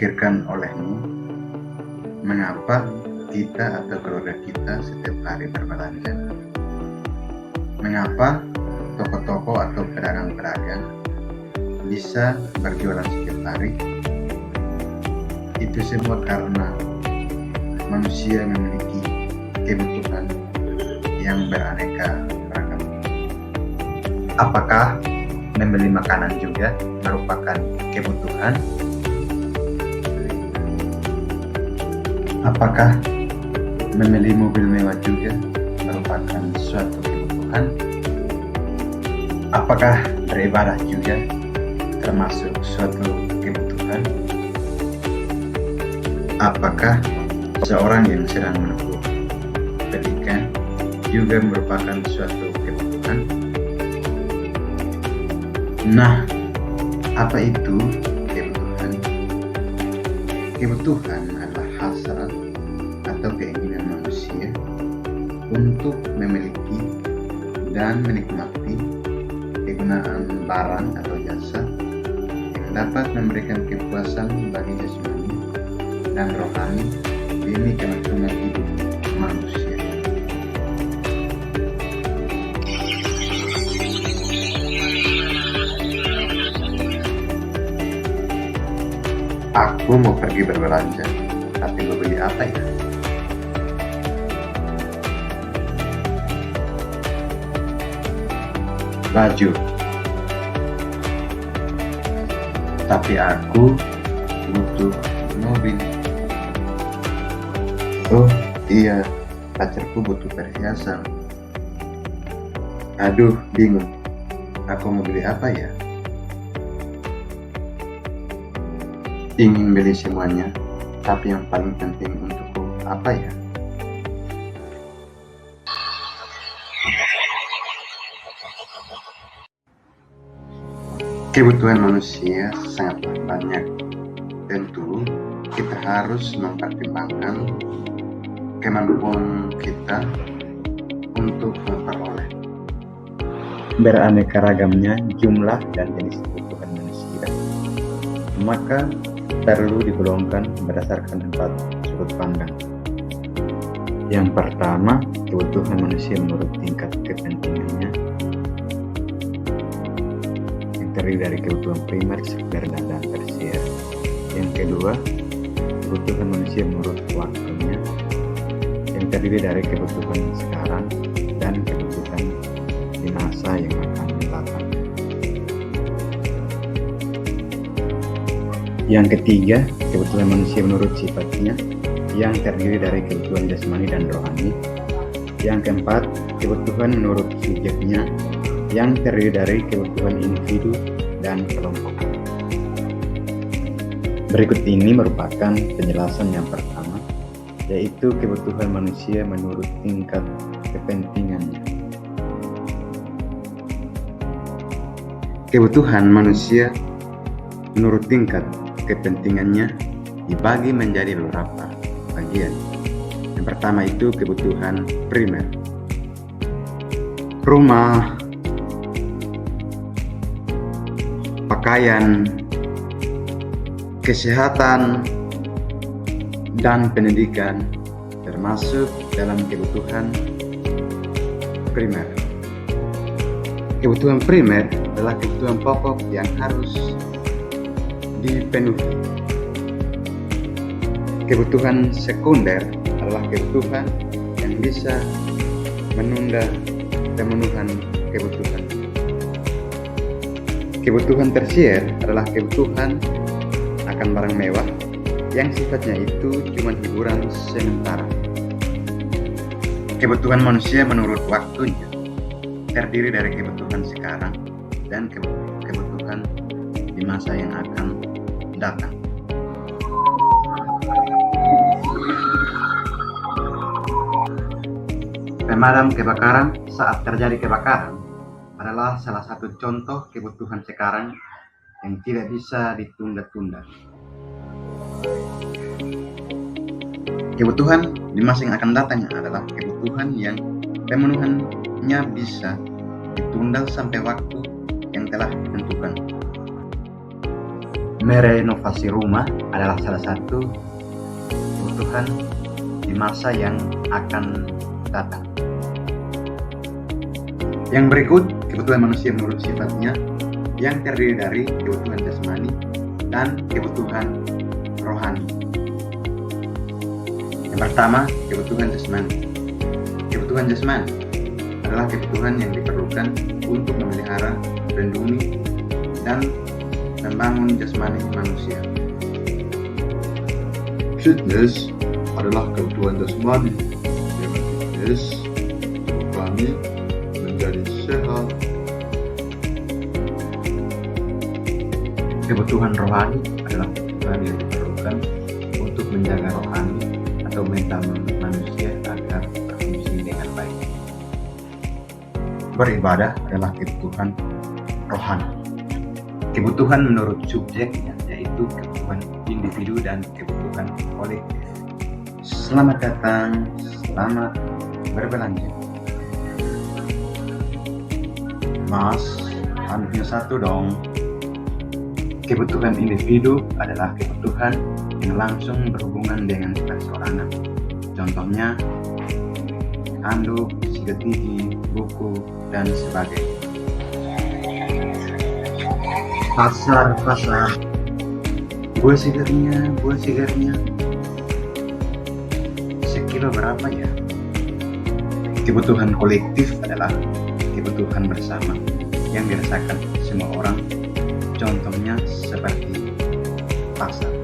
terpikirkan olehmu mengapa kita atau keluarga kita setiap hari berbelanja? Mengapa toko-toko atau pedagang-pedagang bisa berjualan setiap hari? Itu semua karena manusia memiliki kebutuhan yang beraneka ragam. Apakah membeli makanan juga merupakan kebutuhan? Apakah membeli mobil mewah juga merupakan suatu kebutuhan? Apakah beribadah juga termasuk suatu kebutuhan? Apakah seorang yang sedang menempuh pendidikan juga merupakan suatu kebutuhan? Nah, apa itu kebutuhan? Kebutuhan adalah hasrat atau keinginan manusia untuk memiliki dan menikmati kegunaan barang atau jasa yang dapat memberikan kepuasan bagi jasmani dan rohani demi kelangsungan hidup manusia. Aku mau pergi berbelanja, tapi mau beli apa ya? Baju. Tapi aku butuh mobil. Oh iya, pacarku butuh perhiasan. Aduh, bingung. Aku mau beli apa ya? Ingin beli semuanya, tapi yang paling penting untukku apa ya? Kebutuhan manusia sangatlah banyak. Tentu kita harus mempertimbangkan kemampuan kita untuk memperoleh beraneka ragamnya jumlah dan jenis kebutuhan manusia. Maka perlu digolongkan berdasarkan 4 sudut pandang. Yang pertama, kebutuhan manusia menurut tingkat kepentingannya, yang terdiri dari kebutuhan primer, sekunder, dan tersier. Yang kedua, kebutuhan manusia menurut waktunya, yang terdiri dari kebutuhan sekarang dan kebutuhan di masa yang akan datang. Yang ketiga, kebutuhan manusia menurut sifatnya, yang terdiri dari kebutuhan jasmani dan rohani. Yang keempat, kebutuhan menurut subjeknya, yang terdiri dari kebutuhan individu dan kelompok. Berikut ini merupakan penjelasan yang pertama, yaitu kebutuhan manusia menurut tingkat kepentingannya. Kebutuhan manusia menurut tingkat kepentingannya dibagi menjadi beberapa bagian. Yang pertama itu kebutuhan primer. Rumah, pakaian, kesehatan, dan pendidikan termasuk dalam kebutuhan primer. Kebutuhan primer adalah kebutuhan pokok yang harus dipenuhi. Kebutuhan sekunder adalah kebutuhan yang bisa menunda pemenuhan kebutuhan. Kebutuhan tersier adalah kebutuhan akan barang mewah yang sifatnya itu cuma hiburan sementara. Kebutuhan manusia menurut waktunya terdiri dari kebutuhan sekarang dan kebutuhan di masa yang akan datang. Pemadam kebakaran saat terjadi kebakaran adalah salah satu contoh kebutuhan sekarang yang tidak bisa ditunda-tunda. Kebutuhan di masa yang akan datang adalah kebutuhan yang pemenuhannya bisa ditunda sampai waktu yang telah ditentukan. Merenovasi rumah adalah salah satu kebutuhan di masa yang akan datang. Yang berikut, kebutuhan manusia menurut sifatnya yang terdiri dari kebutuhan jasmani dan kebutuhan rohani. Yang pertama, kebutuhan jasmani. Kebutuhan jasmani adalah kebutuhan yang diperlukan untuk memelihara, melindungi, dan membangun jasmani manusia. Fitness adalah kebutuhan jasmani. Dengan fitness, kami menjadi sehat. Kebutuhan rohani adalah kebutuhan yang diperlukan untuk menjaga rohani atau mental manusia agar berfungsi dengan baik. Beribadah adalah kebutuhan rohani. Kebutuhan menurut subjeknya yaitu kebutuhan individu dan kebutuhan kolektif. Selamat datang, selamat berbelanja. Mas, handuknya satu dong. Kebutuhan individu adalah kebutuhan yang langsung berhubungan dengan perseorangan. Contohnya, handuk, sikat gigi, buku, dan sebagainya. Pasar. Buah segarnya. Sekilo berapa ya? Kebutuhan kolektif adalah kebutuhan bersama yang dirasakan semua orang. Contohnya seperti pasar.